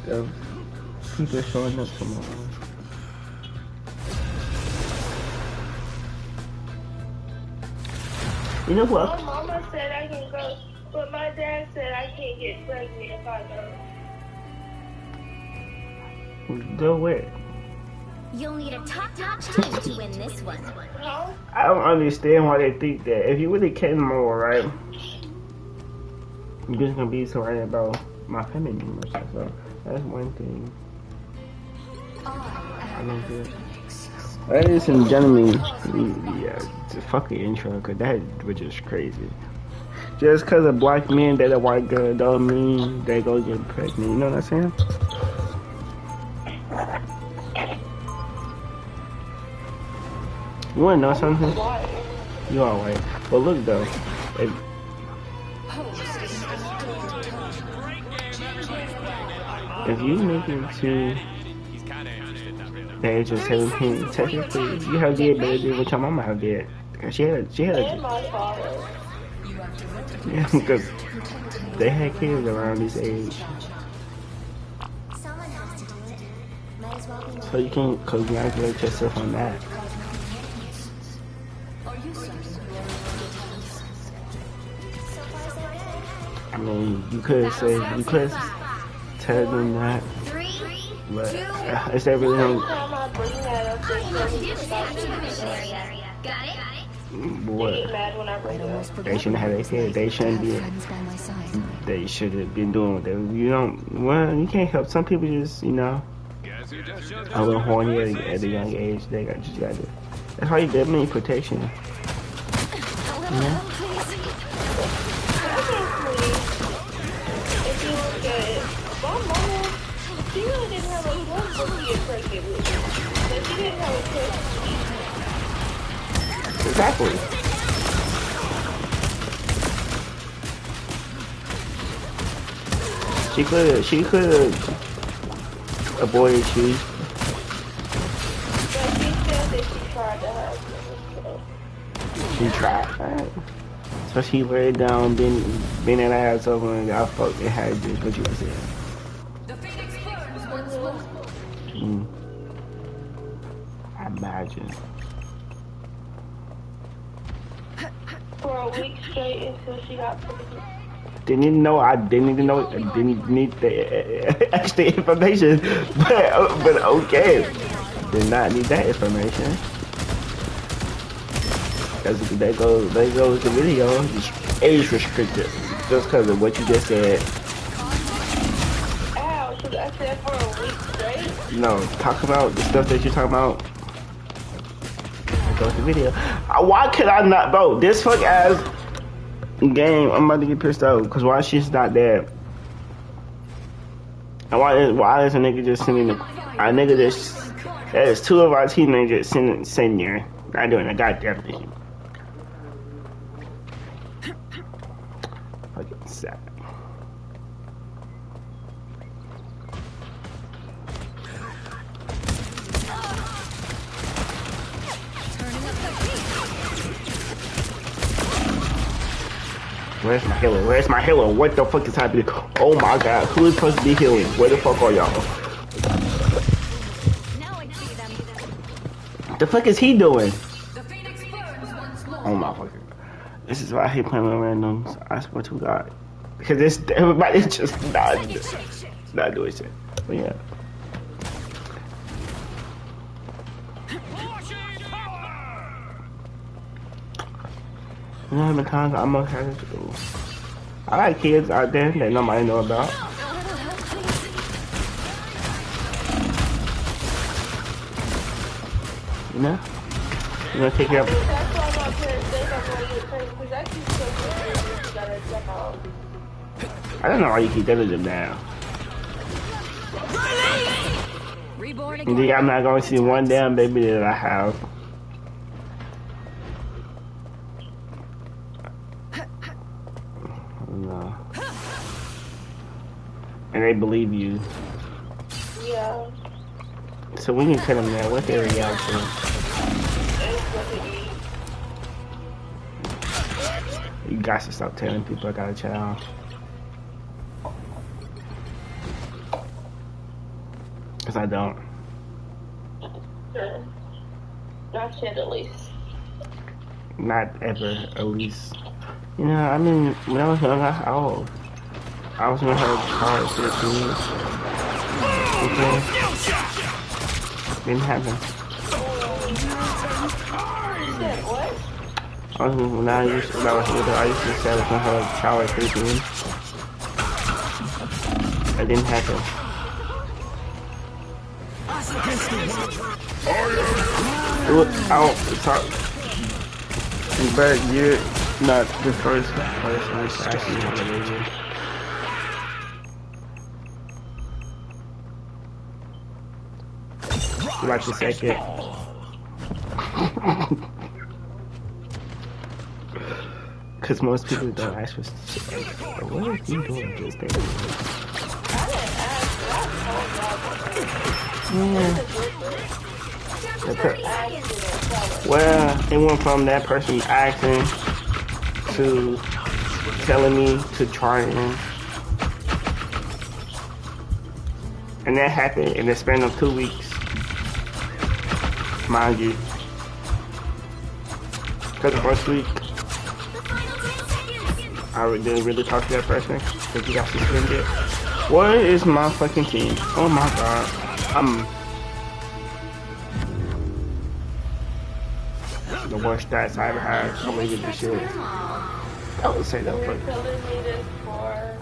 of people showing up tomorrow. You know what? My mama said I can go, but my dad said I can't get pregnant if I go. Go where? You'll need a top team to win this one. No? I don't understand why they think that. If you really care more, right? You're just gonna be so worried about my family members. So that's one thing. I don't get it. Ladies and gentlemen, yeah, just fuck the intro, cause that was just crazy. Just cause a black man that a white girl don't mean they go get pregnant. You know what I'm saying? You wanna know something? You are white. But look though, if you make it to the age of 17, technically you have did better than what your mama have did. Cause she had And my father. yeah, because they had kids around this age. Someone has to do it. Might as well be. So you can't congratulate yourself on that. I mean, you could say, you could tell them that, but is that really Every no? time I bring that up, they What? get mad when I bring it up. They shouldn't have their kids. They shouldn't be. They should have been doing what they. You don't. Well, you can't help. Some people just, you know, a little horny at a young age. They got just got to. That's why you get me protection. You know? If you look at it, my mama, she really didn't have a choice but to get pregnant with me. But she didn't have a choice to eat. Exactly. She could avoided you. But she said that she tried to have me. She tried. Right? So she laid down, bend that ass over, and I fucked and had just what you were saying. I imagine. For a week straight until she got pregnant. Didn't even know. I didn't even know. I didn't need the extra information. But okay. Did not need that information. Because they go with the video. It's age restricted. Just because of what you just said. Ow, so I said for a week straight? No, talk about the stuff that you're talking about. Go with the video. Why could I not, bro? This fuck ass game, I'm about to get pissed off because why she's not there? And why is a nigga just sending a nigga just there's two of our teammates just sitting there not doing a goddamn thing. Fucking sad. Where's my healer? Where's my healer? What the fuck is happening? Oh my god, who is supposed to be healing? Where the fuck are y'all? The fuck is he doing? Oh my fucking. This is why I hate playing with randoms. I swear to God. Because everybody's just not doing shit. But yeah. You know how many times I'm gonna have to do. I like kids out there that nobody know about. You know? You gonna take care of. That's why my parents say I'm going to get pregnant, because I keep so good you gotta check out. I don't know why you keep telling them now. Reborn You think I'm not gonna see one damn baby that I have? No. And they believe you. Yeah. So when you tell them that, what's their reaction? You got to stop telling people I got a child. Because I don't. Sure. Not yet, at least. Not ever, at least. You know, I mean, when I was young, I was in her car at 15. Okay. Didn't happen. What? When I was with her, I used to say I was in her car at 15. That didn't happen. But you're not the first person to ask me how to live. Like the second. Because most people don't ask for shit. What are you doing this day? Well, it went from that person asking to telling me to try it. And that happened in the span of 2 weeks. Mind you. Because the first week, I didn't really talk to that person because he got suspended. What is my fucking team? Oh my god. The worst stats I ever had. I'm leaving this shit. I would say that for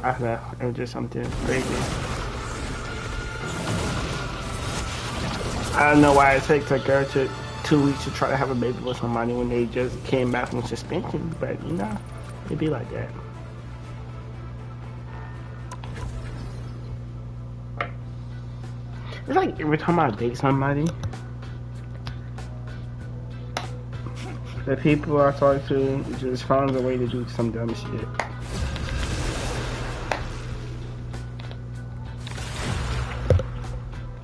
I don't know. It was just something crazy. I don't know why it takes a girl to 2 weeks to try to have a baby with somebody when they just came back from suspension, but you know, it'd be like that. It's like every time I date somebody, the people I talk to just find a way to do some dumb shit.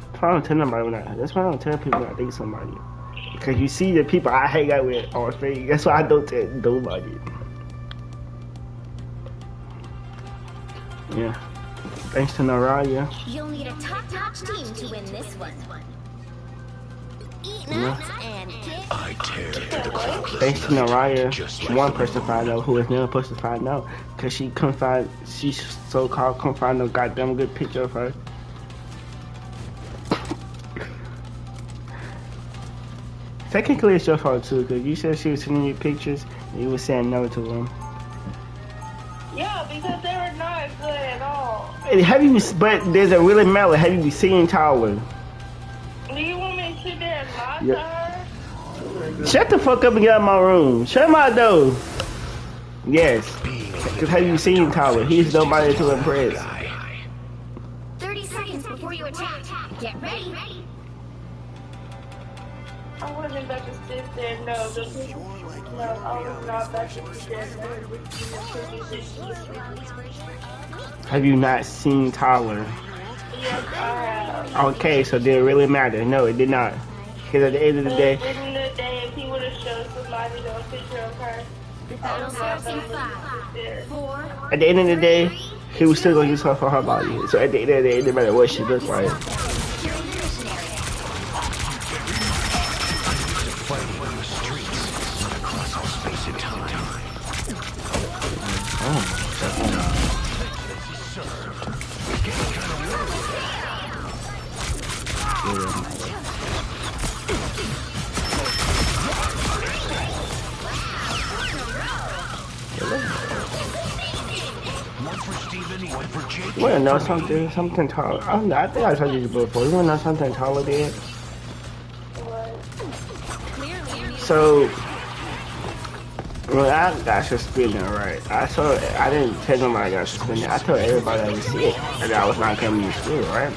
That's why I don't tell nobody when that's why I don't tell people when I date somebody. Because you see the people I hang out with on Facebook. That's why I don't tell nobody. Yeah. Thanks to Naraya. You'll need a top-notch team to win this one. Eat nuts and kick. I tear through the cloud. Thanks to Naraya, one person found out who was never supposed to find out. Because she couldn't find, she so-called couldn't find no goddamn good picture of her. Technically, it's your fault too, because you said she was sending you pictures and you were saying no to them. Yeah, because they were not good at all. Have you, but there's a really matter, have you seen Tyler? Do you want me to sit there and lie to her? Shut the fuck up and get out of my room. Shut my door. Yes. Because have you seen Tyler? He's nobody to impress. 30 seconds before you attack. Get ready. I wasn't about to sit there, no. I was not about to sit there. Have you not seen Tyler? Yes, I have. Okay, so did it really matter? No, it did not. Because at the end of the day, At the end of the day, if he would have showed somebody a picture of her, I was not about to sit there. at the end of the day, he was still going to use her for her body. So at the end of the day, it didn't matter what she looked like. You wanna know something? Something Tyler. I don't know. I think I told you this before. You wanna know something Tyler did? So when I got suspended, right? I didn't tell nobody I got suspended. I told everybody I was sick and that I was not coming to school, right?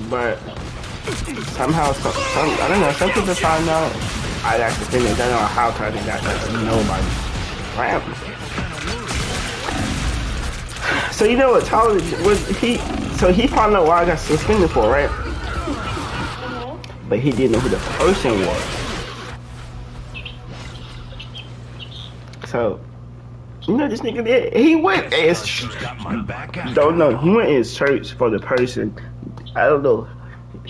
But somehow, I don't know. Some people find out I got suspended. They don't know how to do that. Nobody. Right? So you know what Tyler was he? So he found out what I got suspended for, right? But he didn't know who the person was. So You know this nigga did? He went as don't know. He went in search for the person. I don't know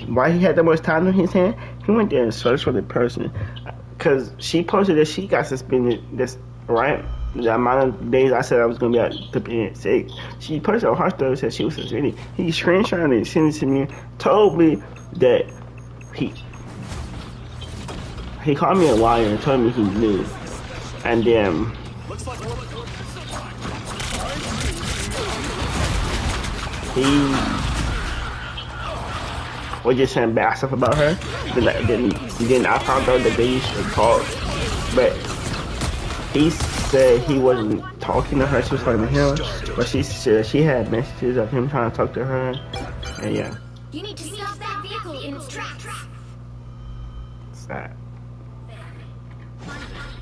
why he had that much time on his hand. He went there and searched for the person because she posted that she got suspended. This right. The amount of days I said I was gonna be at the being sick. She posted on her story said she was suspended. He screenshotted and sent it to me. Told me that he called me a liar and told me he knew. And then he was just saying bad stuff about her. Then I found out that they used to talk, but he said he wasn't talking to her. She was talking to him, but she said she had messages of him trying to talk to her. And yeah, You need to stop that vehicle in its tracks. sad.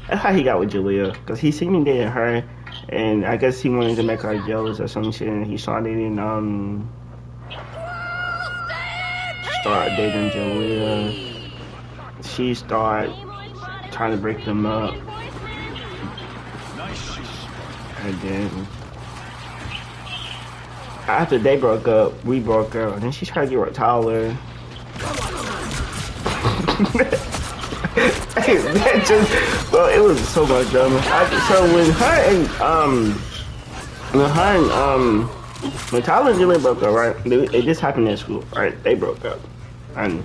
That's how he got with Julia, because he seen me dating her, and I guess he wanted to make her jealous or some shit, and he started dating, Julia. She started trying to break them up, and then after they broke up, we broke up, and then she tried to get with Tyler. That just, well, it was so much drama. So when Tyler and Julia broke up, right? It just happened at school, right? They broke up, and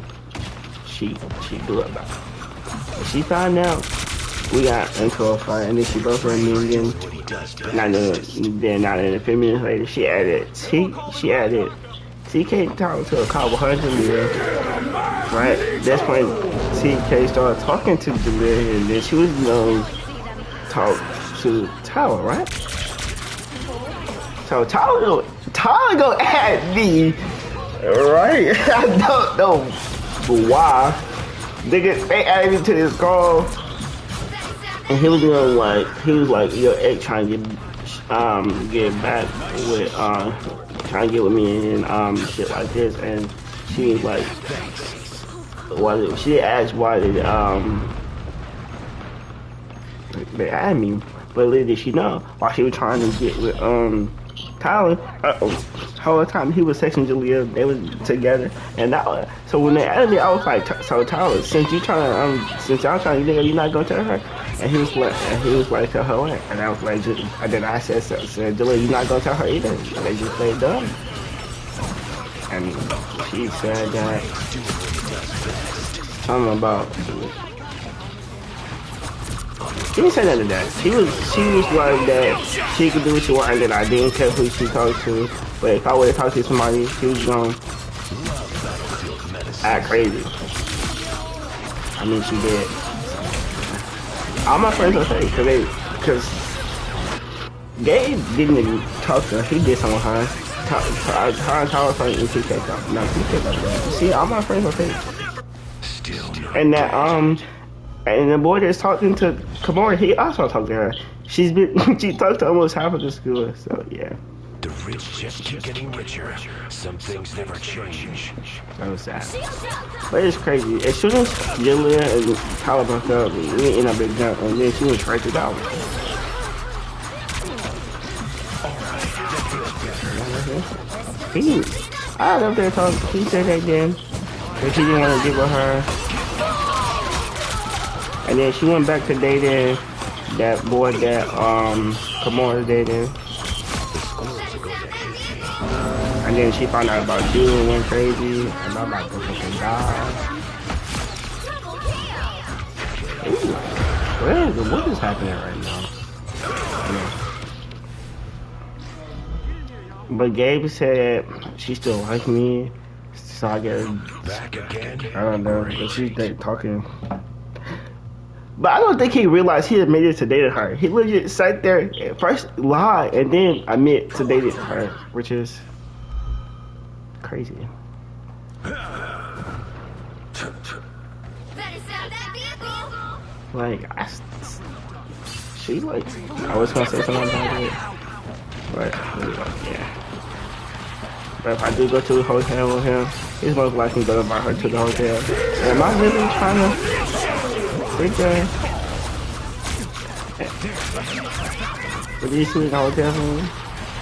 she blew up. She found out we got into a fight, and then she broke her me again. Not in a few minutes later, she added TK talked to a couple hundred million, right? That's when TK started talking to Julia, and then she was gonna talk to Tyler, right? So Tyler go at me, right? I don't know why. They added me to this call, and he was like, your ex trying to get back with trying to get with me and shit like this, and she was like, she asked why they added me, but little did she know why she was trying to get with Tyler. Whole time he was texting Julia, they was together, and so when they added me, I was like, so Tyler, since y'all trying to get, you not gonna tell her? And he was like, tell her what? And I was like, and then I said Julia, you not gonna tell her either? And they just played dumb. And she said that something about. She didn't say none of that. She was like that she could do what she wanted, and I didn't care who she talked to. But if I would have talked to somebody, she was gonna act crazy. I mean, she did. All my friends are fake, because Gabe didn't even talk to her. He did something with her. Her and Tyler started in TK talk. No, TK talk. See, all my friends are fake. And that and the boy that's talking to Kimura, he also talked to her. She talked to almost half of the school, so yeah. The rich just keep getting richer. Some things never change. That was sad. But it's crazy. As soon as Julia and Tyler broke up, we ended up big jump, and then she went straight to Tyler. I was up there talking. He said that then, but he didn't want to get with her. And then she went back to dating that boy that Kimura dating. And then she found out about you and went crazy, and I'm about to fucking die. Ooh, what is happening right now? Yeah. But Gabe said she still likes me, so I guess Back again? I don't know, but she's talking. But I don't think he realized he admitted to dating her. He legit sat there, first lied, and then admit to dating her, which is crazy. Like, she like, I was gonna say something about it, but yeah. But if I do go to the hotel with him, he's most likely gonna invite her to the hotel. Am I really trying to freak her? But these two in the hotel room?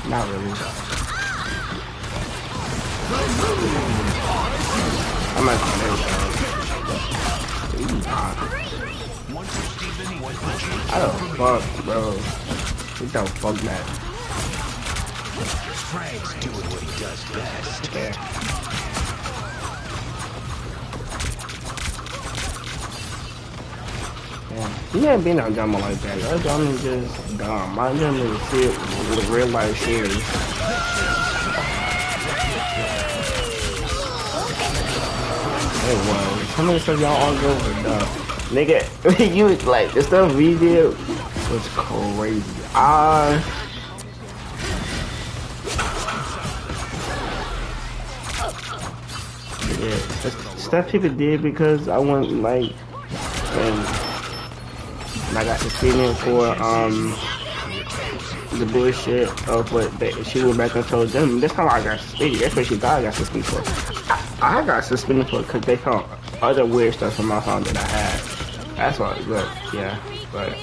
Not really. I'm not gonna do that. I don't fuck, bro. We don't fuck that. Frank's doing what he does best. Yeah. You ain't been on drama like that. That drama is just dumb. My drama is shit with a real life series. It was. How many stuff y'all all go for dumb? Nigga, you was like, the stuff we did was crazy. Yeah, stuff people did because I went like, and I got suspended for the bullshit of what she went back and told them. That's how I got suspended. That's what she thought I got suspended for. I got suspended for because they found other weird stuff from my phone that I had. That's why. But yeah, but.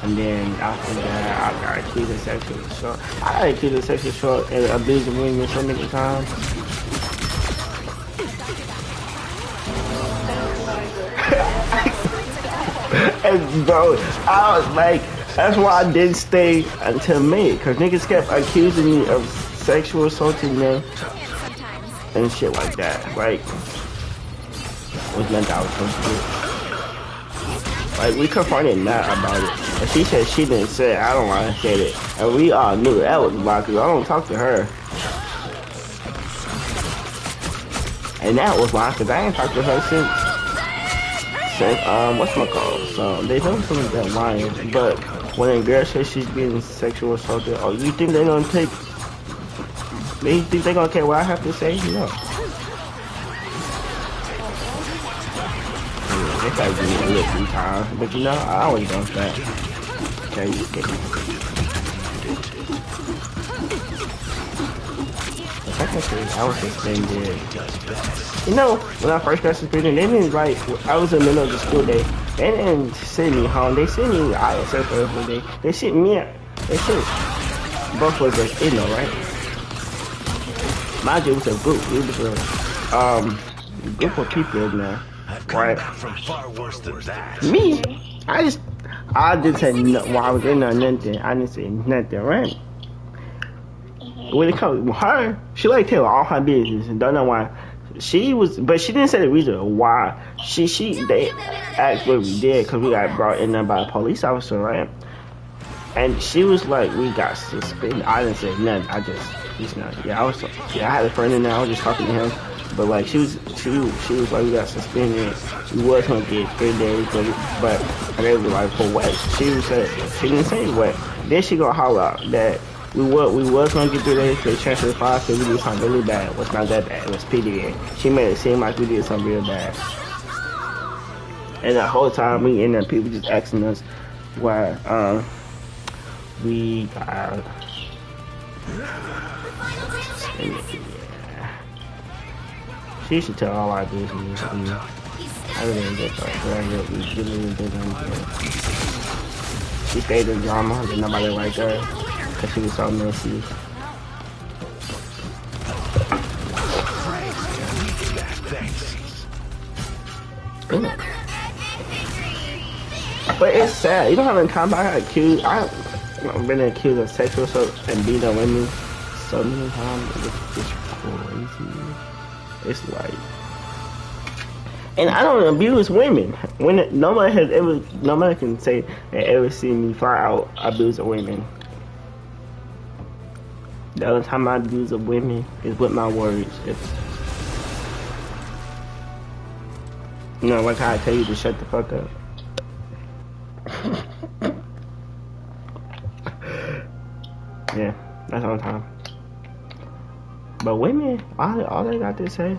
And then after that, I got accused of sexual assault. I got accused of sexual assault and abusing women so many times. And bro, I was like, that's why I didn't stay until May, cause niggas kept accusing me of sexual assaulting them and shit like that. Like, was nothing I was supposed to do. Like, we confronted Matt about it, and she said she didn't say it. I don't want to say it, and we all knew that was why, cause I don't talk to her. And that was why, cause I ain't talked to her since whatchamacallit. So they know some of that lying, but when a girl says she's getting sexual assaulted, oh, you think they're gonna take? They think they're gonna care what I have to say? No. They probably give me a little 3 times, but you know, I always don't that. Okay, you get it. Technically, I was suspended. You know, when I first got suspended, they didn't like, I was in the middle of the school day. They didn't send me home. They sent me ISF every day. They sent me out. They sent both of us in there, right? Mind you, it was a group. It was a group of people in there, right? From far worse than that. Me, I didn't say nothing while I was in there. Nothing. I didn't say nothing, right? When it comes to her, she like tell all her business and don't know why. She was, but she didn't say the reason why. They asked what we did because we got brought in there by a police officer, right? And she was like, we got suspended. I didn't say nothing. I had a friend in there. I was just talking to him, but like she was like, we got suspended. We was gonna get 3 days, but they was like for what? She didn't say what. Then she gonna holler out that. We was gonna get 3 days to transfer the file because we did something really bad. It was not that bad. It was PDA. She made it seem like we did something real bad. And the whole time we in there, people just asking us why we got. She should tell all our business. I really get that. She stayed in drama. There's nobody like her. Cause she was so messy. But it's sad. You know how many times I've been accused of sexual assault and beating on women so many times. It's crazy. It's like, and I don't abuse women. Nobody can say they ever see me fly out abusing women. The only time I abuse of women is with my words. You know, like how I tell you to shut the fuck up. Yeah, that's all the time. But women, all they got to say,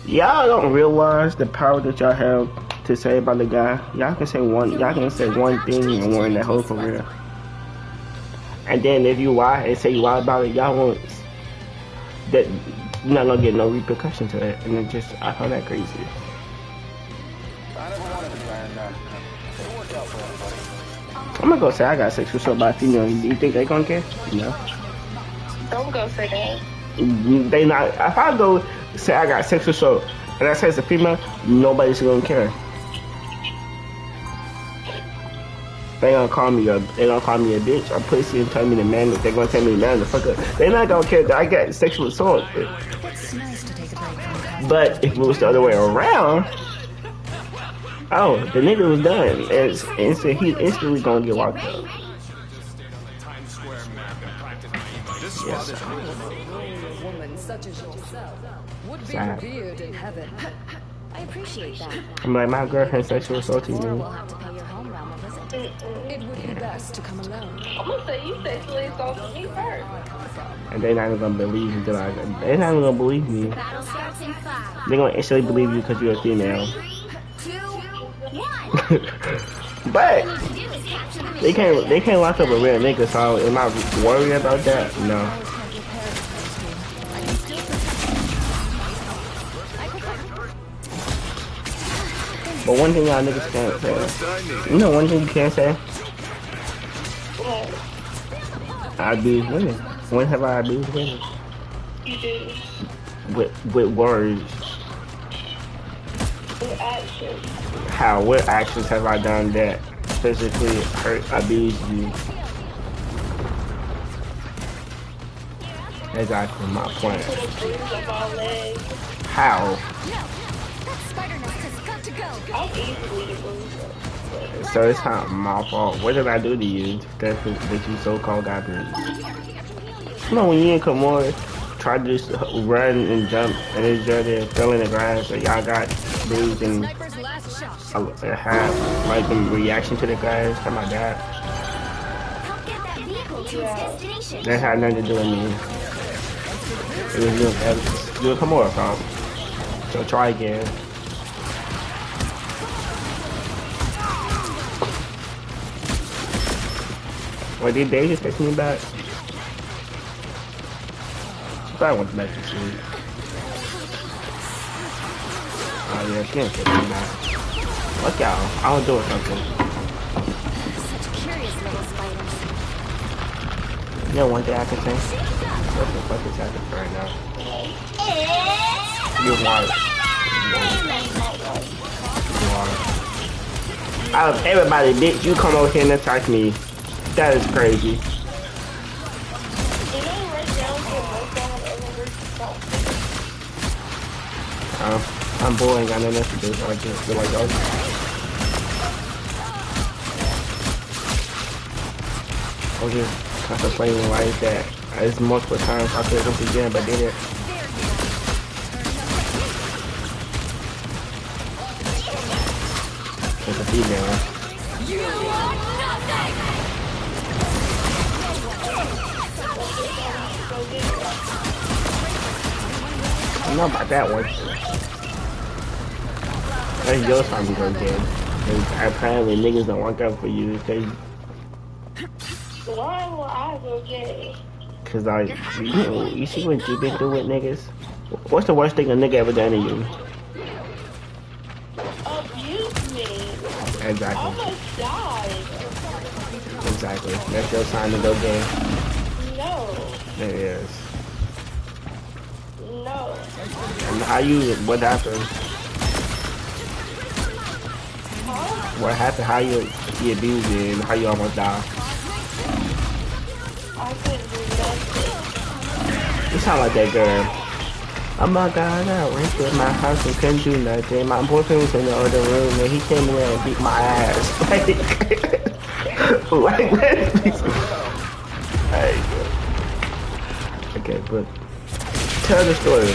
y'all don't realize the power that y'all have to say about the guy. Y'all can say one thing and ruin that whole career. And then if you lie and say you lie about it, y'all won't. That you're not gonna get no repercussion to it, and I find that crazy. I never wanted to try and I'm gonna go say I got sexual assault by a female. You think they gonna care? No. Don't go say that. They not. If I go say I got sexual assault and I say it's a female, nobody's gonna care. They gonna call me a bitch, a pussy, and tell me the man. They gonna tell me the man, the fucker. They not gonna care that I got sexual assault. It's nice to take a break from But if it was the other way around, oh, the nigga was done. He's instantly gonna get walked up. Yes. a woman such as yourself would be Sad. revered in heaven. I appreciate that. I'm like, my girlfriend sexual assaulted Or we'll me. have to pay your home realm a visit. It would be best to come alone. I'm gonna say you sexually assaulted me first. And they're not even gonna believe me. They're not even gonna believe me. Battle starts in 5, They're gonna instantly believe you because you're a female. 3, 2, 1. But All you need to do is capture the they can't lock up a real nigga. So am I worried about that? No. Always have your parents close to you. I can still protect But one thing y'all niggas can't say. You know one thing you can't say? What? I abuse women. When have I abused women? You do. With words. With action. How? What actions have I done that physically hurt, abused you? Exactly my point. Put a bruise on my leg. How? that spider nest has got to go. I'm easily the bruiser. So it's not my fault. What did I do to you that you so-called got bruised? You know when you and Kamora tried to just run and jump and it's just there fell in the grass and y'all got bruised and Sniper's last shot. had like a reaction to the grass? How about that? Help get that vehicle to its destination. That had nothing to do with me. It was you and Kamora fault. So try again. Well, did they just text me back? She probably went back to sleep. Oh yeah, she didn't text me back. Fuck y'all. I'll do it something. Such curious little spiders. You know one thing I can say? What the fuck is happening right now? You're white. You are. Out of everybody, bitch, you come over here and attack me. That is crazy. You know, right down to the most I have ever worked with. I'm bored and got nothing else to do, so I just feel like, oh. I'm just contemplating why is that. It's multiple times I could have again, but did it. It's a female. You are nothing! I know about that one. That's your time to go again. Apparently niggas don't work out for you because Why will I go gay? like you see what you've been through with niggas? What's the worst thing a nigga ever done to you? Abuse me. I Exactly. almost died. Exactly. That's your time to go gay. No. It is. No. And what happened? What happened? How you abused you and how you almost died? I couldn't do nothing. You sound like that girl. Oh my god, I went to my house and couldn't do nothing. My boyfriend was in the other room and he came in and beat my ass. Like, okay, but tell the story.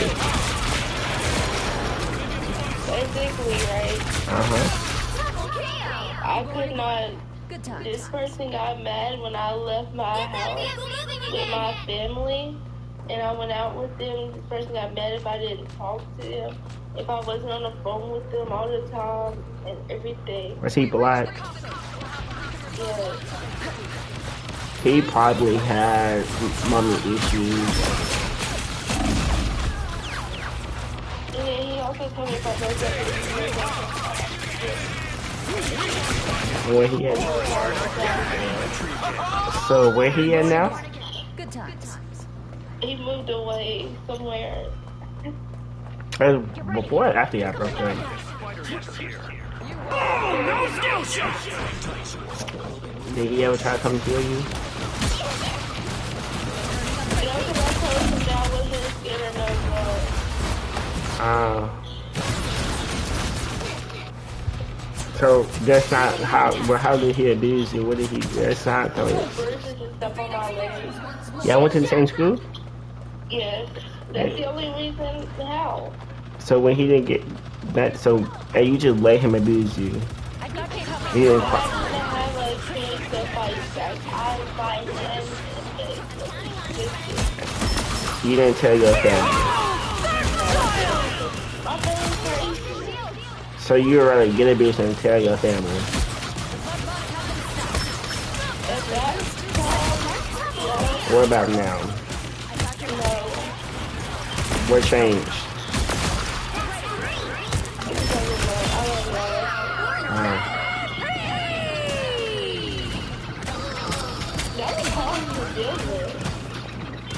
Basically, right? Uh-huh. I could not. Good times. This person got mad when I left my house with my family, and I went out with them. This person got mad if I didn't talk to them, if I wasn't on the phone with them all the time, and everything. Was he black? Yeah. He probably had mommy issues. And then he also told me if I broke up with him, Where he at? So where he at now? Good times. He moved away somewhere. Before or after y'all broke up? Did he ever try to come kill you? So that's not how. But how did he abuse you? What did he? That's not how. Yeah, I went to the same school. Yes, that's the only reason. How? So when he didn't get that, so and you just let him abuse you. He didn't. You didn't tell your family. So you'd rather get abused than tell your family. What about now? What changed?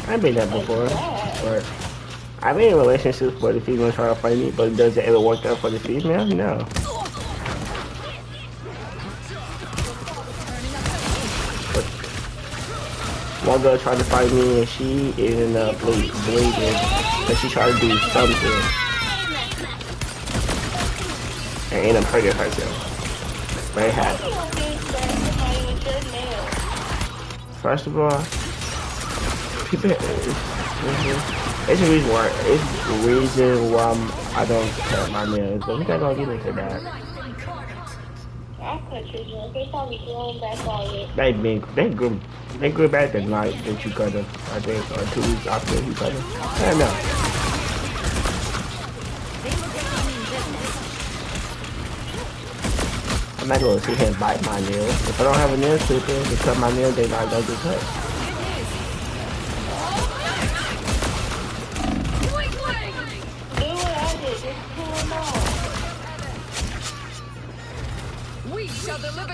I've been that before, but I've been in relationships where the female try to fight me, but does it ever work out for the female? No. But one girl tried to fight me and she ended up bleeding because she tried to do something and ended up hurting herself. Very happy. First of all, it's the reason why I don't cut my nails, but we're not gonna get into that. I'll cut your nails. They probably growing back already. They grew back the night that you cut them, I think, or 2 weeks after you cut them. I don't know. I'm not gonna sit here and bite my nails. If I don't have a nail clipper to cut my nails, they're not gonna get cut.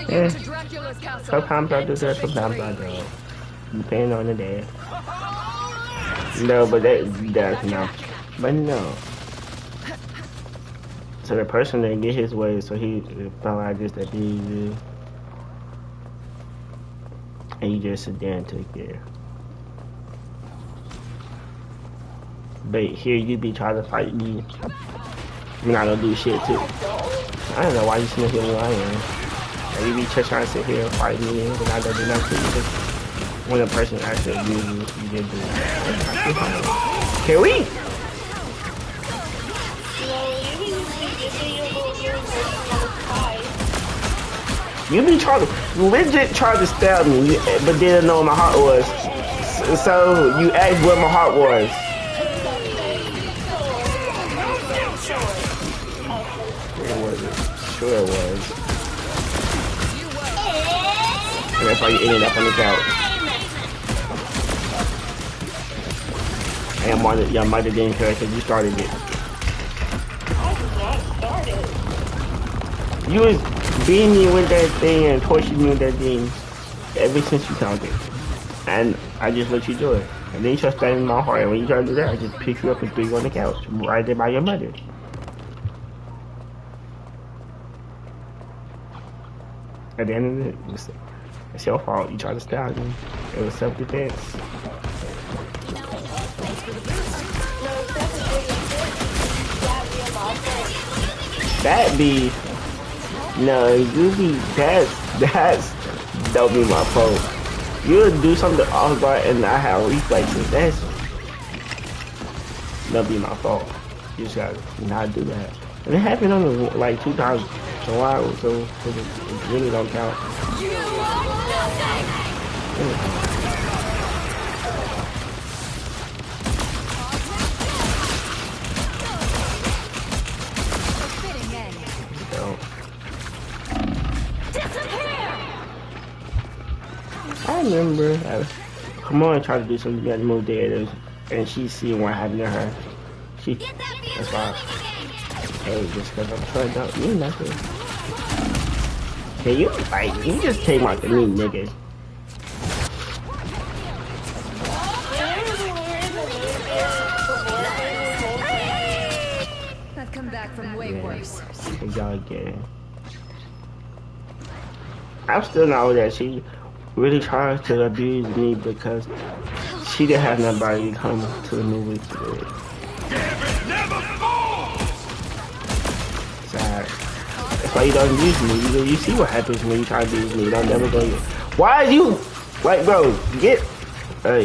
Yeah. Sometimes I do that, sometimes I don't. Depending on the day. No, but that's no. But no. So the person didn't get his way, so he felt like this that he and you just sit there and took it. But here you be trying to fight me. You're not gonna do shit too. I don't know why you sniff here where I am. And you be just trying to sit here and fight me and I don't do nothing because when a person actually abuses you, you didn't do it. Can we? You be trying to legit try to stab me, but didn't know what my heart was. So you asked what my heart was. It wasn't. Sure it was. And that's why you ended up on the couch. And your mother didn't care because you started it. You was beating me with that thing and torturing me with that thing ever since you found it. And I just let you do it. And then you start standing in my heart. And when you try to do that, I just pick you up and throw you on the couch. Right there by your mother. At the end of it, it's your fault. You tried to stab me. It was self-defense. That be... No, you be... That's... Don't be my fault. You'll do something off guard and I have reflexes. That's... Don't be my fault. You just gotta not do that. And it happened on like 2000. So why? So it really don't count. I remember Kamora tried to do something to move there, and she seen what happened to her. That's why. Hey, just because I'm trying to mean nothing. Can you like you just take my me, nigga? I've come back from way worse. Y'all get it. I'm still know that she really tries to abuse me because she didn't have nobody come to the movie today. Sad. That's why you don't abuse me. You see what happens when you try to abuse me. You don't never go. Why are you? Like, bro, get.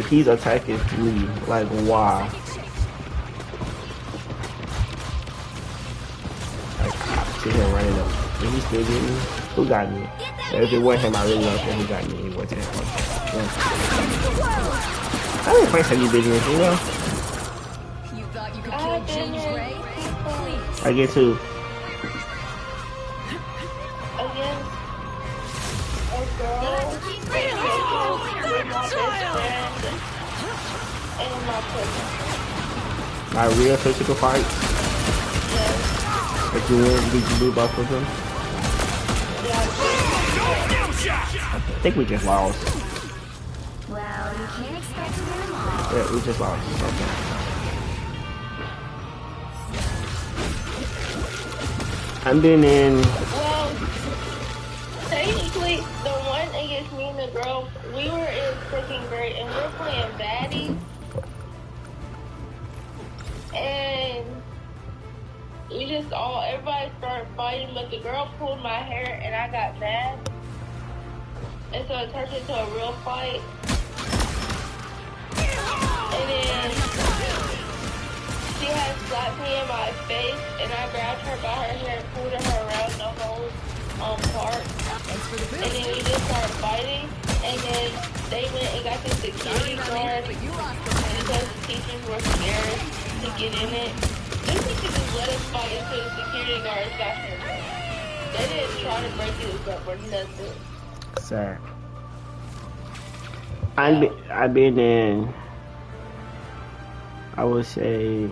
He's attacking me. Like, why? See him running up. Did he still get me? Who got me? If it wasn't him, I really don't care who got me. It wasn't him. I didn't play such a business, you know? You thought you could kill James Ray? I get to. Again, a girl with my best friend and my cousin. My real physical fight? Yes. Did you do both of them? I think we just lost. Well, you can't expect to win them all. Yeah, we just lost. Okay. I've been in. Well, technically, the one against me and the girl, we were in second grade and we were playing baddies. And we just everybody started fighting, but the girl pulled my hair and I got mad. And so it turned into a real fight. And then she had slapped me in my face and I grabbed her by her hair and pulled her around the whole park. And then we just started fighting. And then they went and got the security guard because the teachers were scared to get in it. They could just let us fight until the security guards got here. They didn't try to break it up or nothing. Sad. I've been in. I would say.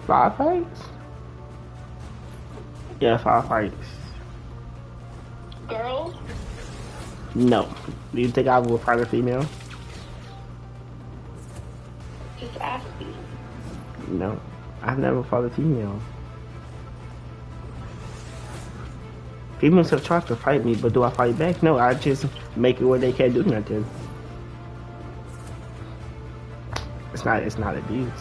Five fights? Yeah, 5 fights. Girls? No. Do you think I will fight a female? Just ask me. No. I've never fought a female. Females have tried to fight me, but do I fight back? No, I just make it where they can't do nothing. It's not abuse.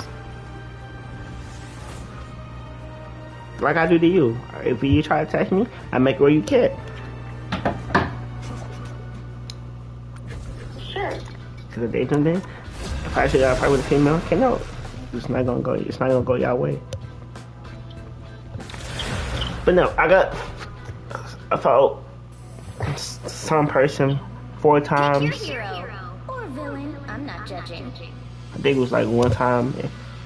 Like I do to you. If you try to attack me, I make it where you can't. Sure. Cause at the end of the day, if I should fight with a female, okay, no, it's not gonna go your way. But no, I fought some person 4 times. Pick your hero or villain. I'm not judging. I think it was like 1 time.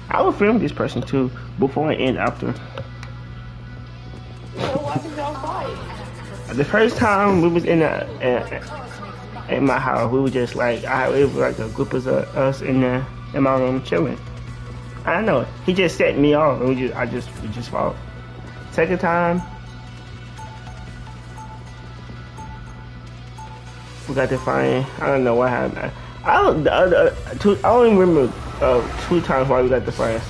I would film this person too before and after. So why did y'all fight? The first time we was in my house, we were just like it was like a group of us in my room chilling. I don't know. He just set me off, and we just fought. Second time, we got to fight. I don't know what happened. I don't even remember 2 times why we got to fight.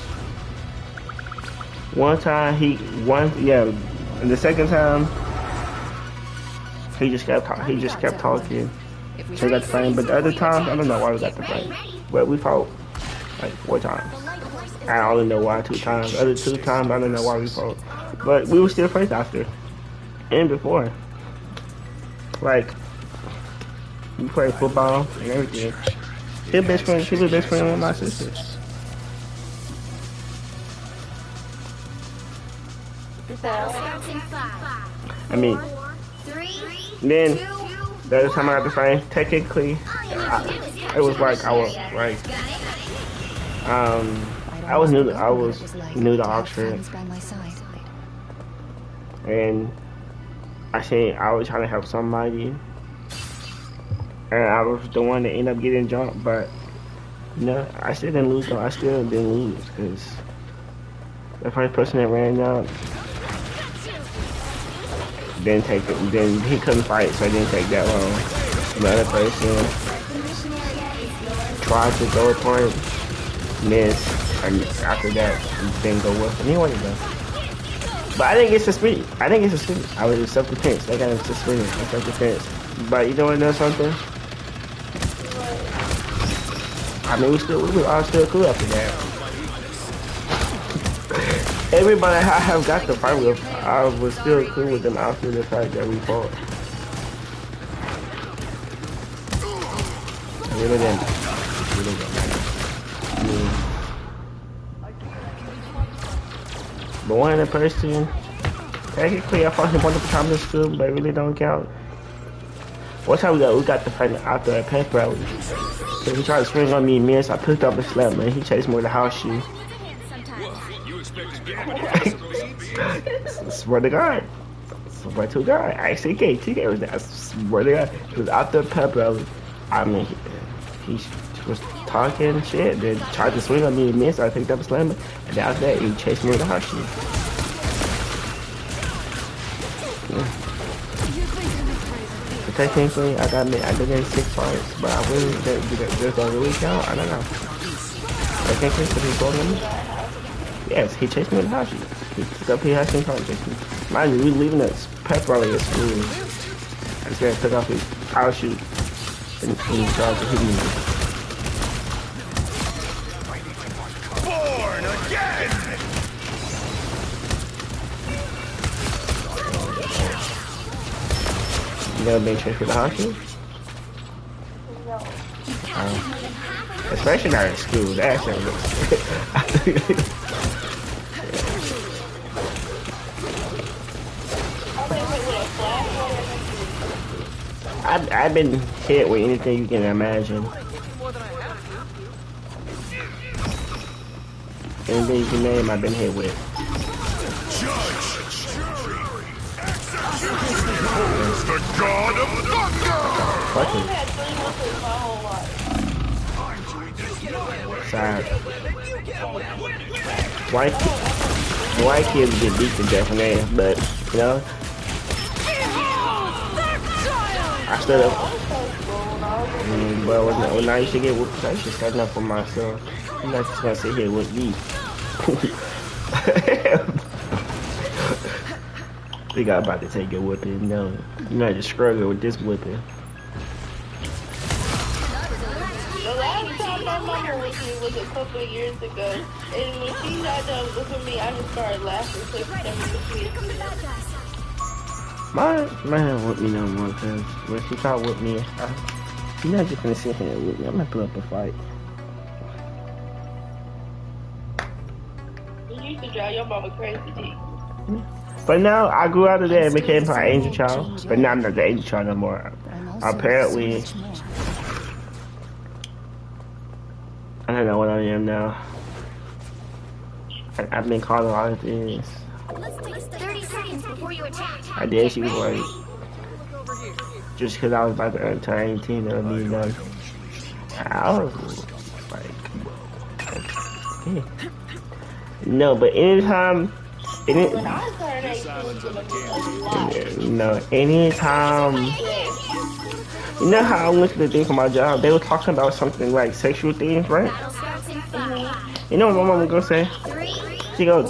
One time and the second time he just kept talking. So we got to fight. But the other times I don't know why we got to fight. But we fought like 4 times. I only know why 2 times. The other 2 times I don't know why we fought. But we were still friends after and before. Like we played football and everything. She was best friend with my sister. I mean, then the other time I got to fight, technically, it was like I was new to Oxford, and I was trying to help somebody, and I was the one that ended up getting jumped, but No, I still didn't lose though. I still didn't lose because the first person that ran out didn't take it. Then he couldn't fight, so it didn't take that long. The other person tried to go for it, missed, and after that, he didn't go with him. He wanted to go. But I didn't get suspended. I didn't get suspended. I was in self-defense. They got him suspended in self-defense. But you know something? I mean, we all still cool after that. Everybody I have got to fight with, I was still cool with them after the fact that we fought. I really didn't. But one other person, technically I fought him multiple times in school, but it really don't count. One time we got to fight after a pep rally. So he tried to swing on me and miss. I picked up a slap, man. He chased me with a house shoe. Swear to God. Swear to God. Actually, TK was there. I swear to God. It was after a pep rally. I mean, he was talking shit, then tried to swing on me and miss. I picked up a slam, and after that, he chased me with a house shoe. Yeah. Technically, I did in 6 fights, but I really does that really count? I don't know. Technically, because he told me. Yes, he chased me with a house shoe. He took up his house shoe and tried to chase me. Mind you, we were leaving that pep rally at school. I just took off his house shoe and he tried to hit me. Born again! You never been chased with a house shoe? No. Especially not in school. That shit looks. I've been hit with anything you can imagine. Anything you can name, I've been hit with. The God of Thunder! Fuck it. I've had 3 whippings my whole life. Sad. White kids get beat to death in there, but you know, I stood up. But when I used to get whooped, I used to stand up for myself. I'm not just gonna sit here with me. We got about to take a whipping. No, you're not just struggling with this whipping. The last time my mama whipped me was a couple of years ago. And when she got done whipping me, I just started laughing. So she started whipping me. My man whipped me no more, cause when she tried to whip me, you're not just gonna sit here and whip me. I'm gonna put up a fight. You used to drive your mama crazy, T. But now I grew out of that and became her angel child. But now I'm not the angel child no more. Apparently, I don't know what I am now. I've been called a lot of things. 30 seconds before you attack. I did. She was like, just because I was about to turn 18, that would be done. I was like, okay. No, but anytime. Anytime. You know how I went to the thing for my job? They were talking about something like sexual things, right? You know what my mom was gonna say? She would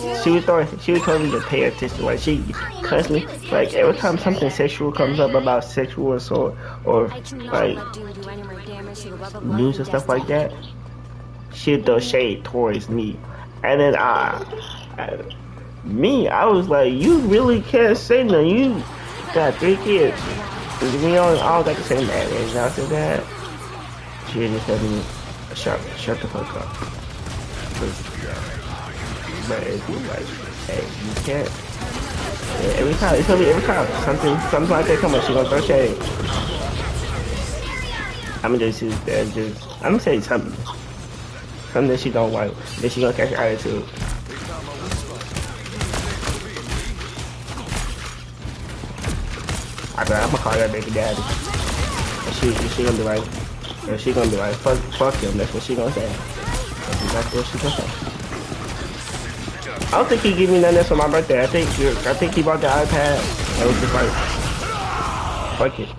tell me to pay attention. Like she cussed me. Like every time something sexual comes up about sexual assault or like news and stuff like that, she'd throw shade towards me. And then I was like, you really can't say nothing. You got 3 kids. We all got the same age. After that, she just told me, shut the fuck up. But it's like, hey, you can't. Yeah, every time, it's gonna be every time something like that come up, she gonna throw shade. I'm gonna say something that she don't like. Then she gonna catch her attitude. I'm gonna call her baby daddy. And she gonna be like, And she gonna be like, fuck him. That's what she gonna say. That's what she gonna say. I don't think he gave me nothing else for my birthday. I think he bought the iPad. I was just like, fuck it.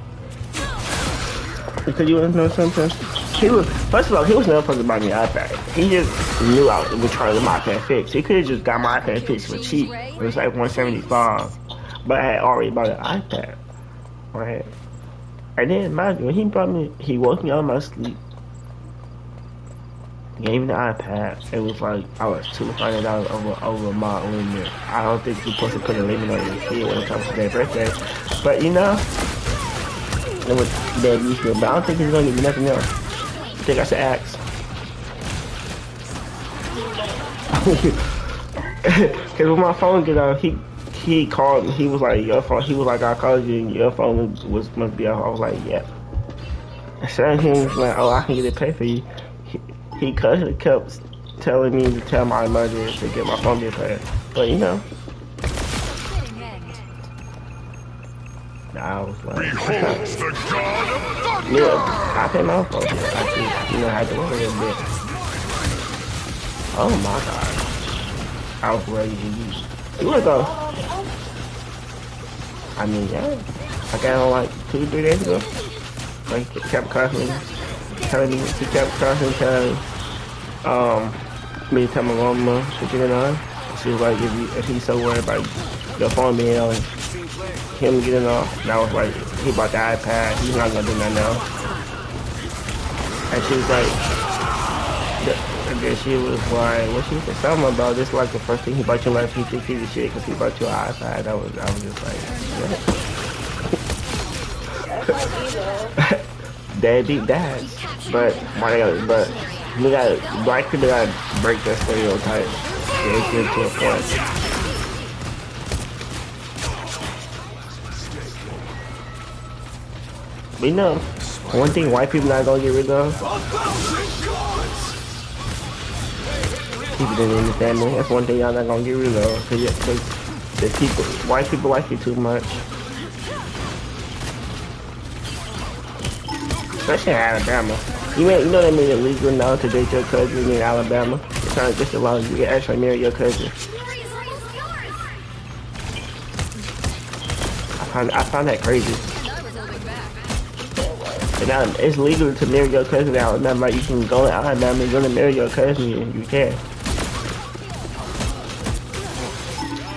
Because you wanna know something? He was, first of all, he was never supposed to buy me an iPad. He just knew I would try to get my iPad fixed. He could have just got my iPad fixed for cheap. It was like $175. But I had already bought an iPad. Right? And then, mind you, when he brought me, he woke me out of my sleep, gave me the iPad. It was like, I was $200 over my limit. I don't think you're supposed to put a limit on your kid when it comes to their birthday. But you know, it was that useful. But I don't think he's gonna give me nothing else. I think I should ask. Cause when my phone get out, he called me. He was like, your phone. He was like, I called you and your phone must be out. I was like, yeah. So he was like, oh, I can get it paid for you. He kept telling me to tell my mother to get my phone repaired. But you know, I was like, Beholds the god of thunder! yeah, I paid my phone. I just, you know, had to work a little bit. Oh my god. I was ready to use. You wanna go? I mean, yeah. I got on like 2-3 days ago. Like, he kept cussing, telling me, he kept cussing, telling me to tell my mama to get it on. She was like, if he's so worried about the phone being on, him getting off. And I was like, he bought the iPad, he's not gonna do nothing else. And she was like, and then she was like, what she said something about this, like the first thing he bought you like he think he's shit because he bought you an iPad. I was just like, what? Deadbeat dads. But we got black people gotta break that stereotype. Get it to a point. We know one thing white people not gonna get rid of. People in the family. That's one thing y'all not gonna get rid of. Cause the people, white people like you too much. Especially in Alabama. You know they made it legal now to date your cousin in Alabama. It's not just as long as you can actually marry your cousin. I found that crazy. And now it's legal to marry your cousin in Alabama. You can go to Alabama and go to marry your cousin and you can.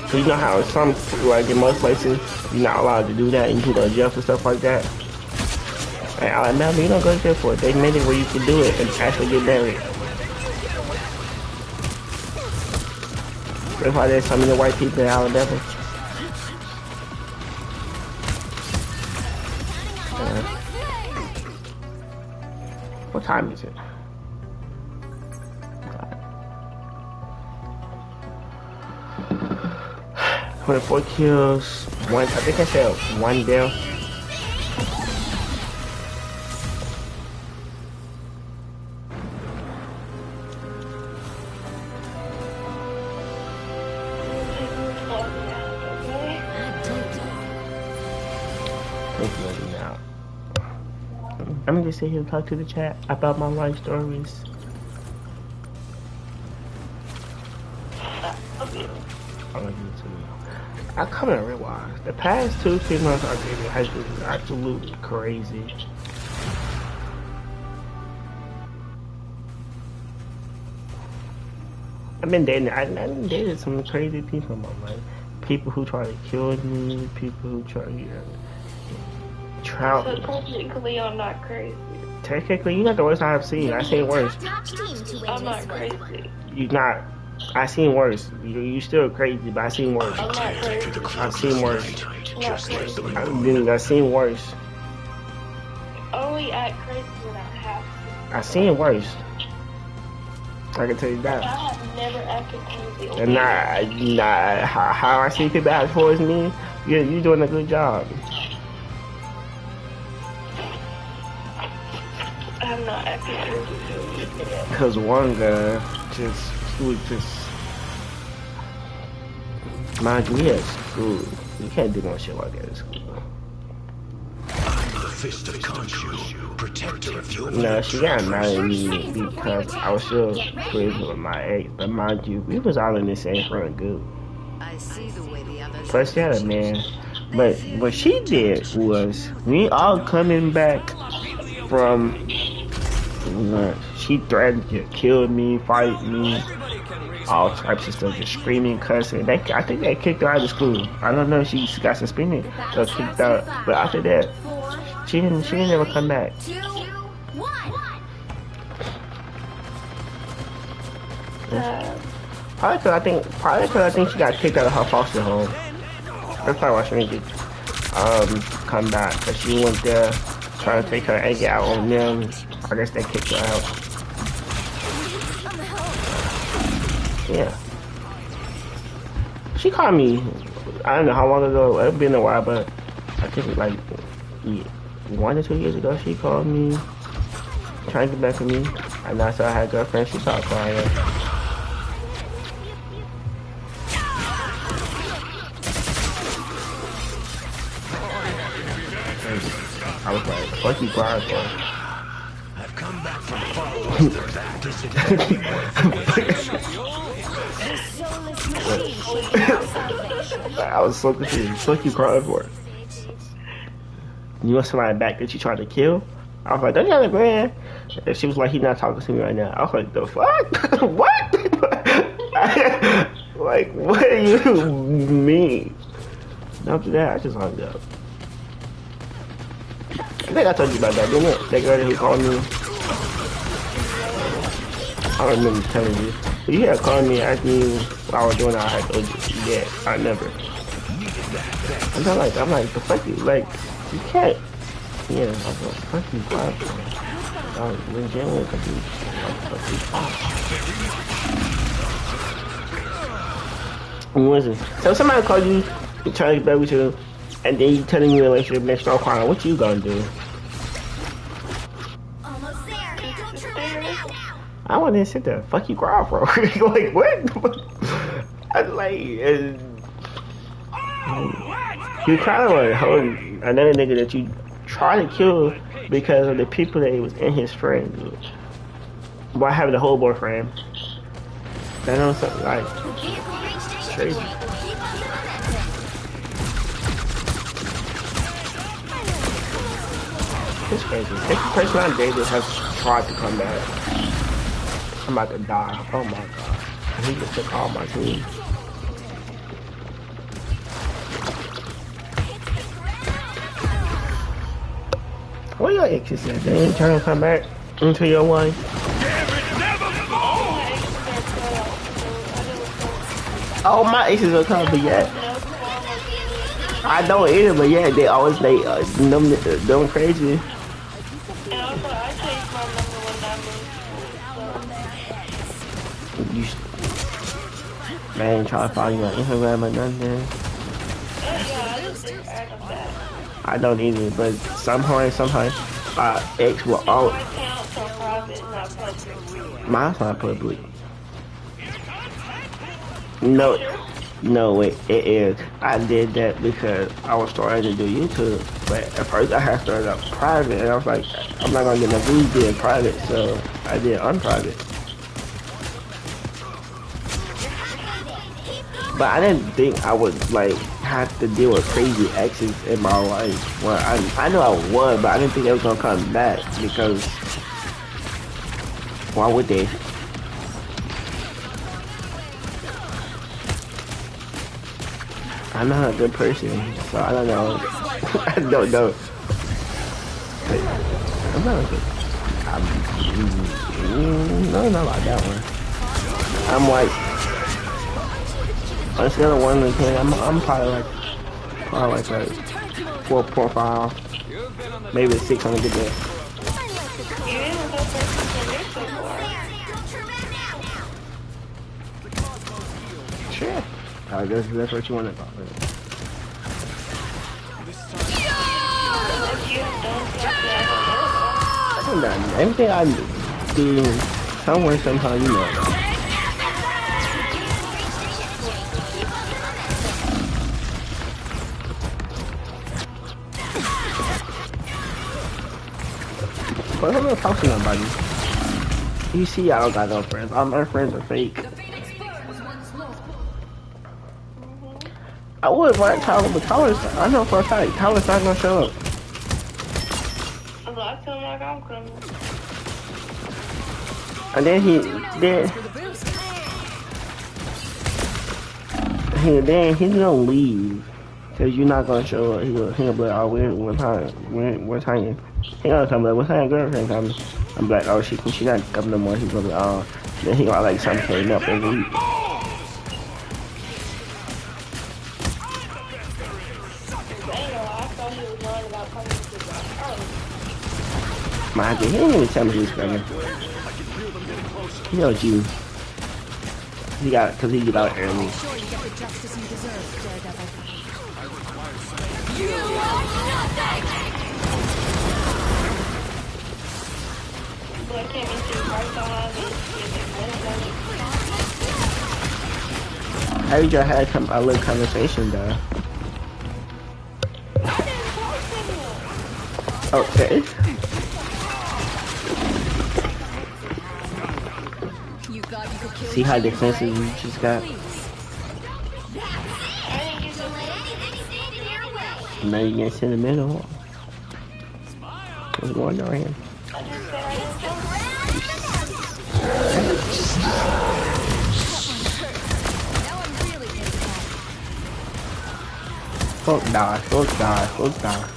So you know how some, like in most places, you're not allowed to do that and you can go to jail for stuff like that. In Alabama, you don't go to jail for it. They made it where you can do it and actually get married. That's why there's so many white people in Alabama. What time is it? 24 kills, I think I said 1 death. I'm gonna just sit here and talk to the chat about my life stories. I come to realize the past 2-3 months I've been in high school is absolutely crazy. I've been dated some crazy people in my life. People who try to kill me, people who try to So technically I'm not crazy. Technically, you're not the worst I've seen. I've seen worse. I'm not crazy. You're not. I seen worse. You still crazy, but I seen worse. I'm not crazy. I seen worse. I seen worse. Only act crazy when I have to. I seen worse. I can tell you that. I have never acted crazy. And how I see people act towards me, you're doing a good job. I'm not acting crazy. Cause one guy mind you, we at school. You can't do no shit like that at school. fist of Khonshu, protector of your No, she got mad at me because I was still friends with my ex. But mind you, we was all in the same front group. I see the way the others. Plus, she had a man. But what she did was, we all coming back from lunch. She threatened to kill me, fight me, all types of stuff, just screaming, cussing. I think they kicked her out of school. I don't know if she got suspended or kicked out. But after that, she didn't ever come back. 2, 1. Probably because I think she got kicked out of her foster home. That's probably why she didn't get come back. Cause she went there trying to take her anger out on them. I guess they kicked her out. Yeah. She called me. I don't know how long ago. It's been a while, but I think it like 1 or 2 years ago. She called me trying to get back with me, and I saw I had a girlfriend. She started crying. I was like, fuck you crying for? I've come back from far away for that. This is I was so confused. Fuck you crying for? You want somebody back that you tried to kill? I was like, don't you have a man? And she was like, he's not talking to me right now. I was like, the fuck? What? Like, what do you mean? After that, I just hung up. I think I told you about that, didn't it? That girl who called me. I don't remember telling you. But you had called me asking me what I was doing. I had told you. Yeah, I never. I'm like, the fuck you? Like, you can't. Yeah, I was like, fuck you, quiet. I was legitimately confused. Listen, so somebody called you, trying to get back with you, and then you telling me a relationship next door crying, what you gonna do? Almost there. Don't turn around now. I want to sit there. Fuck you, cry, bro. Like, what? I was like, you kind of like holding another nigga that you try to kill because of the people that was in his friend group. While having a whole boyfriend. That don't sound like crazy. It's crazy. Every person I dated has tried to come back. I'm about to die. Oh my god. He just took all my team. What your exes said? They ain't trying to come back into your wife? Oh, my exes will come, but yeah. I don't either, but yeah, they always, them crazy. And also, I changed my number when I moved. You man, try to follow you on Instagram or nothing. Yeah, I just didn't add them back. I don't either, but somehow, ex will always. My accounts are private, not public. Mine's not public. No, wait, it is. I did that because I was starting to do YouTube, but at first I had started out private, and I was like, I'm not gonna get no views being private, so I did unprivate. But I didn't think I would like have to deal with crazy exes in my life. Well, I know I would, but I didn't think they was gonna come back because why would they? I'm not a good person, so I don't know. I don't know. I'm not a good. No, not like that one. I'm like, on a scale of 1 to 10, I'm probably like 4.5, maybe 6 on a good day. You didn't go first so far. Sure. I guess that's what you want to talk about. Everything I do, somewhere, somehow, you know. I don't talk to nobody. You see, I don't got no friends. All my friends are fake. I would invite Tyler, but Tyler's, I know for a fact, Tyler's not gonna show up. I tell him like I'm coming. And then he's gonna leave. Cause you're not gonna show up. He gonna be like, oh, what time? He gonna come like, what time your girlfriend coming? I'm like, oh, she not coming no more. He's gonna be, oh, then he gonna like something came up every week. My God, he didn't even tell me he was coming. He knows you. He got, cause he get out early. How did y'all have a little conversation though? Okay. See how defensive you just got? Now you get sentimental. What's going on here? Fuck die, fuck die, fuck die.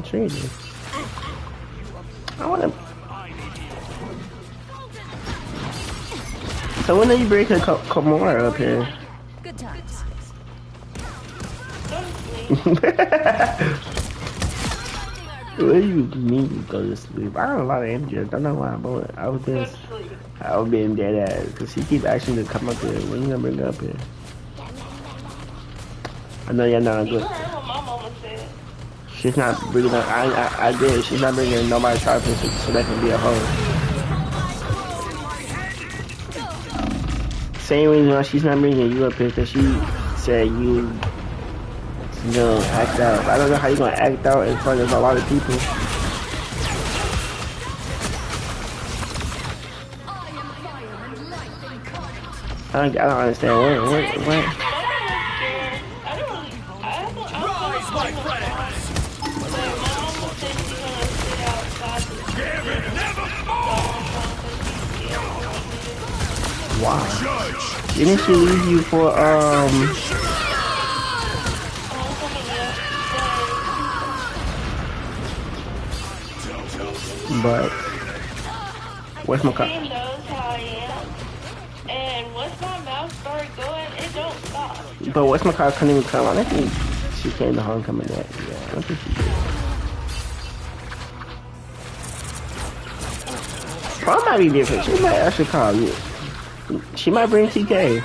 Trading. I wanna. So when did you break a Komora up here? Good times. What do you mean you go to sleep? I have a lot of energy. I don't know why, but I was being dead ass because she keep asking me to come up here. When you gonna bring her up here? I know you're not good. She's not bringing up. I did. She's not bringing nobody sharper so that can be a hoe. Same reason why she's not bringing you up here because she said you gonna act out. I don't know how you gonna act out in front of a lot of people. I don't understand. What? Wow. Didn't she leave you for But what's my car? He knows how I am, and once my mouth started going, it don't stop. But what's my car couldn't even come on? I think she came to homecoming that. Yeah, I don't think she did. Well, might be different. She might actually call you. She might bring TK.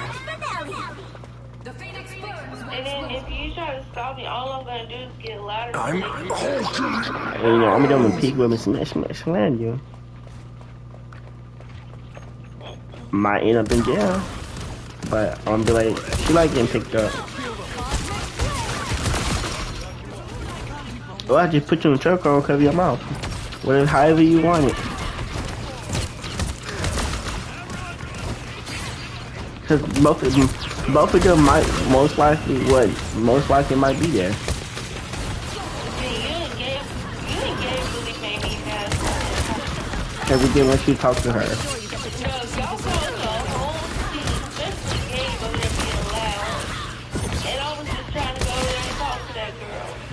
And then if you try to stop me, all I'm gonna do is get louder. I'm And, you know, I'm gonna peek with me, smash you. Might end up in jail, but I'm be like, she like getting picked up. Well, I just put you in the truck on, cover your mouth. Whatever, however you want it. Cause both of them might most likely might be there. Every day once you talk to her.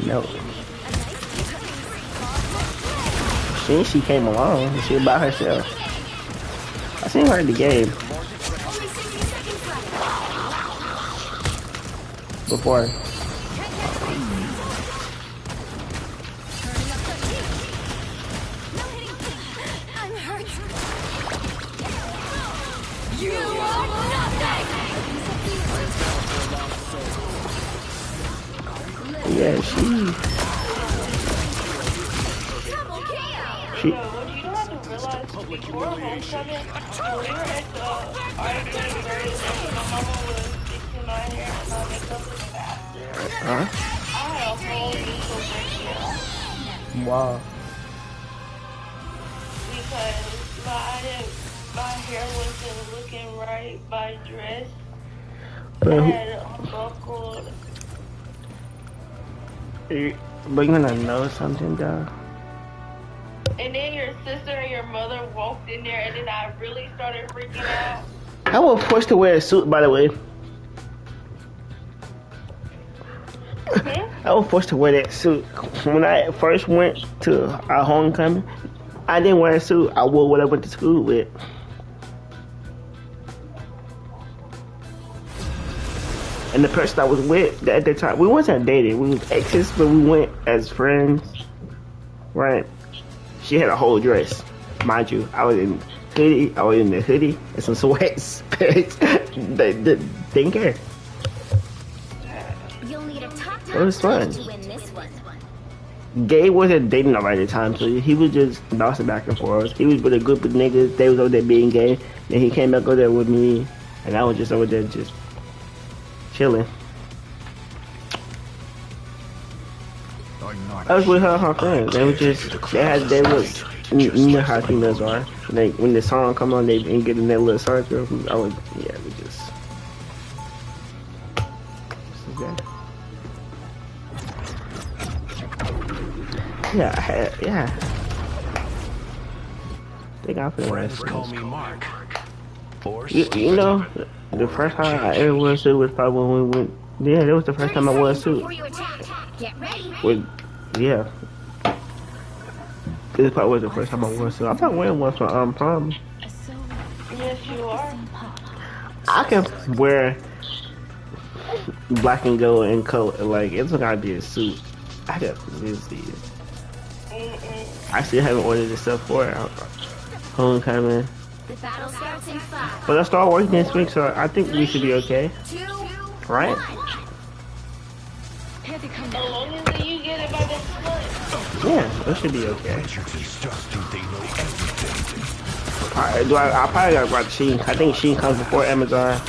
No. She came along. She was by herself. I seen her in the game. Before. Yeah, she. You know, what you have to realize too before homecoming, when we were at the art grade, my mama was fixing my hair and my makeup was faster. Huh? I had a whole usual breakdown. Wow. Because my hair wasn't looking right, my dress But had unbuckled. but you wanna know something, though? And then your sister and your mother walked in there, and then I really started freaking out. I was forced to wear a suit, by the way. I was forced to wear that suit. When I first went to our homecoming, I didn't wear a suit. I wore what I went to school with. And the person I was with at the time, we wasn't dating. We was exes, but we went as friends. Right? She had a whole dress. Mind you, I was in hoodie. I was in the hoodie and some sweats. they didn't care. You'll need a top It was fun. to win this one. Gabe wasn't dating nobody at the time, so he was just bouncing back and forth. He was with a group of niggas. They was over there being gay. Then he came back over there with me, and I was just over there just chilling. I was with her and her friends. They was just, they was, you know how females are. When the song come on, they ain't getting that little circle. I was, yeah, we just. Yeah. They got for the Friends rest. call me Mark. Or You know, the first time I ever wore a suit was probably when we went. Yeah, that was the first time I wore a suit. Before you attack, get ready. With, yeah. This probably was the first time I wore a suit. I'm not wearing one for prom. Yes, you are. I can wear black and gold and coat. Like, it's gotta be a suit. I got this. I still haven't ordered this stuff for homecoming. The battle starts in 5, But I start working next week, so I think we should be okay. 2, Right? 1. As long as you get it by next month. Yeah, that should be okay. Bridgerton's just think they know everything. I probably gotta grab Shein. I think Shein comes before Amazon.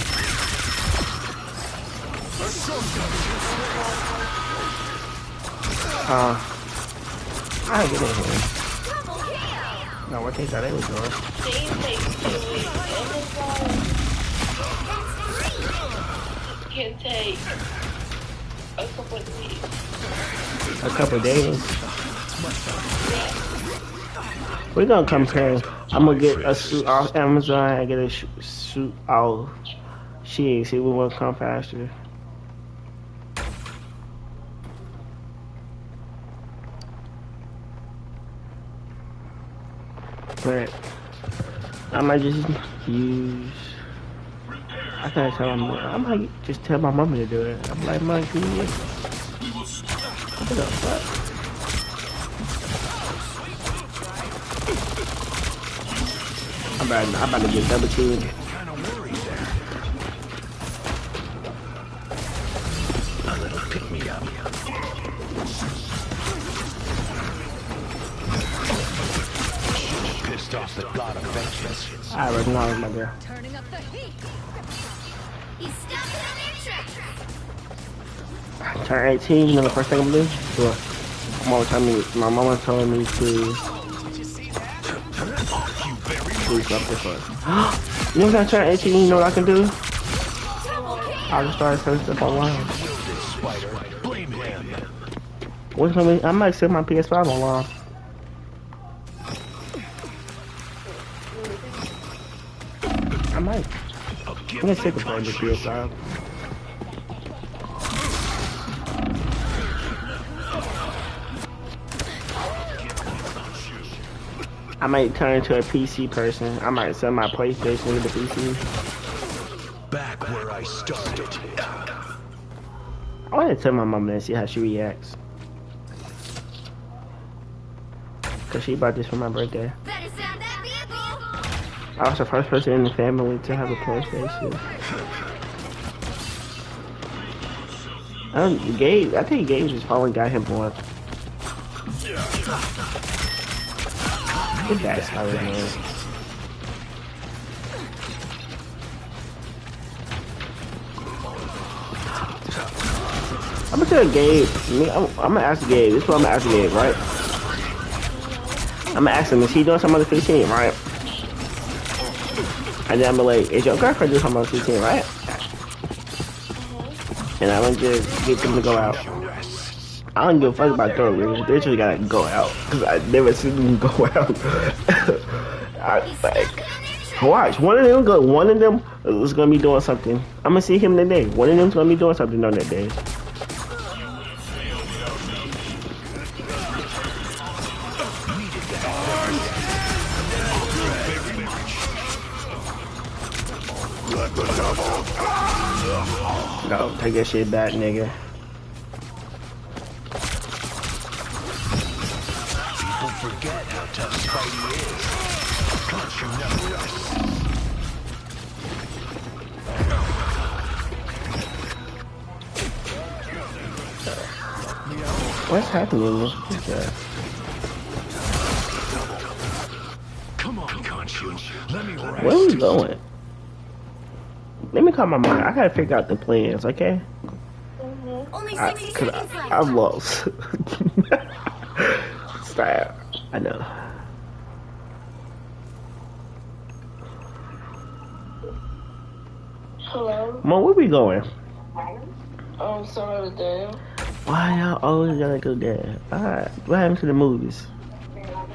I get it here. No, I think that it was doing. They take 2 weeks. Amazon can take a couple of weeks. A couple days. We're gonna compare. I'm gonna get a suit off Amazon and get a suit off Shein. See what will come faster. But I might just use. I can't tell my mom. I might just tell my mama to do it. I'm like, Mom, can you? What the fuck? I'm about to get double teamed. Kind of worried there. A little pick me up. Pissed off the god of vengeance. I recognize my girl. Turning up the heat. He's stuck in their tracks. Turn 18, you know the first thing I'm gonna do? What? My mama telling me to please up this one. You know when I turn 18, you know what I can do? I'll just start searching up online. Spider, blame him. What's gonna be? I might set my PS5 online. I might. I'm gonna take a play the PS5. I might turn into a PC person. I might sell my PlayStation with the PC. Back where I started. I want to tell my mom and see how she reacts. Cause she bought this for my birthday. Better sound that vehicle. I was the first person in the family to have a PlayStation. I think Gabe just finally got him one. Get that started, man. I'm gonna tell Gabe. I'm gonna ask Gabe. This is what I'm gonna ask Gabe, right? I'm gonna ask him, is he doing something on the 15, right? And then I'm gonna like, is your girlfriend doing something on the 15, right? And I'm gonna just get them to go out. I don't give a fuck about third graders. They just gotta go out. Cause I never seen them go out. Watch, one of them is gonna be doing something. I'm gonna see him today. One of them's gonna be doing something on that day. No, take that shit back, nigga. People forget how tough Spidey is. Don't you know this? What's happening? Come on, can't you? Let me rest. Where are we going? Let me call my mom. I gotta figure out the plans, okay? Only 60 Cause seconds left. I'm lost. Stop. I know. Hello? Mom, where we going? I'm sorry, Dan. Why y'all always gotta go there? Alright, what happened to the movies? Yeah,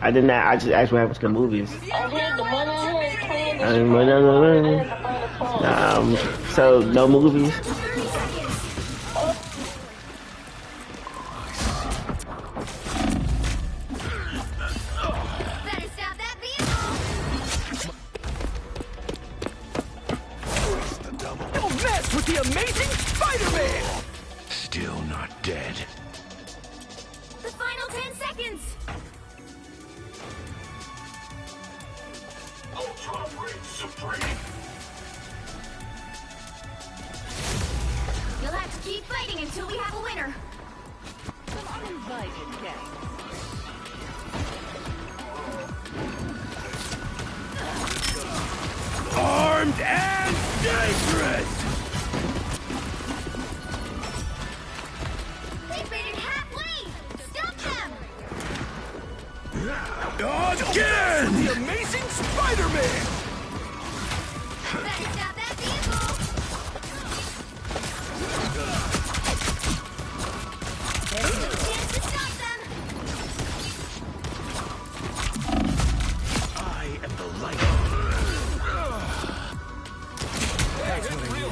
I did not. I just asked what happened to the movies. I had the money I had planned. I didn't know so no movies. Better stop that vehicle. Don't mess with the amazing Spider-Man! Still not dead. The final 10 seconds. Ultra Ring Supreme. You'll have to keep fighting until we have a winner. Some uninvited guests. Armed and dangerous! They've made it halfway. Stop them. Again! The amazing Spider-Man! Better stop that vehicle. There's no chance to stop them. I am the light. That's what I need.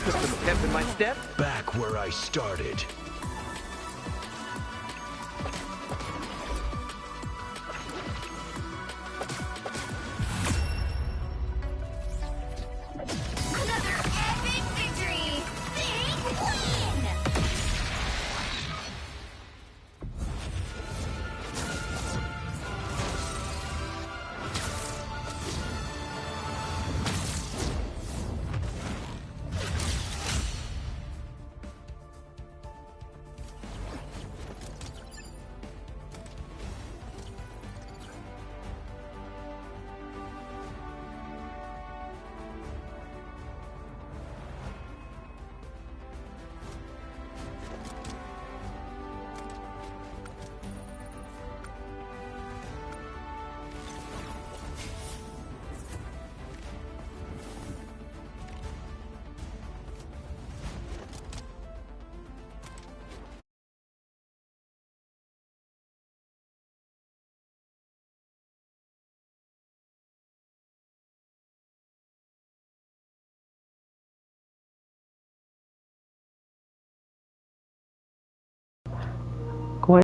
Put some pep in my step. Back where I started.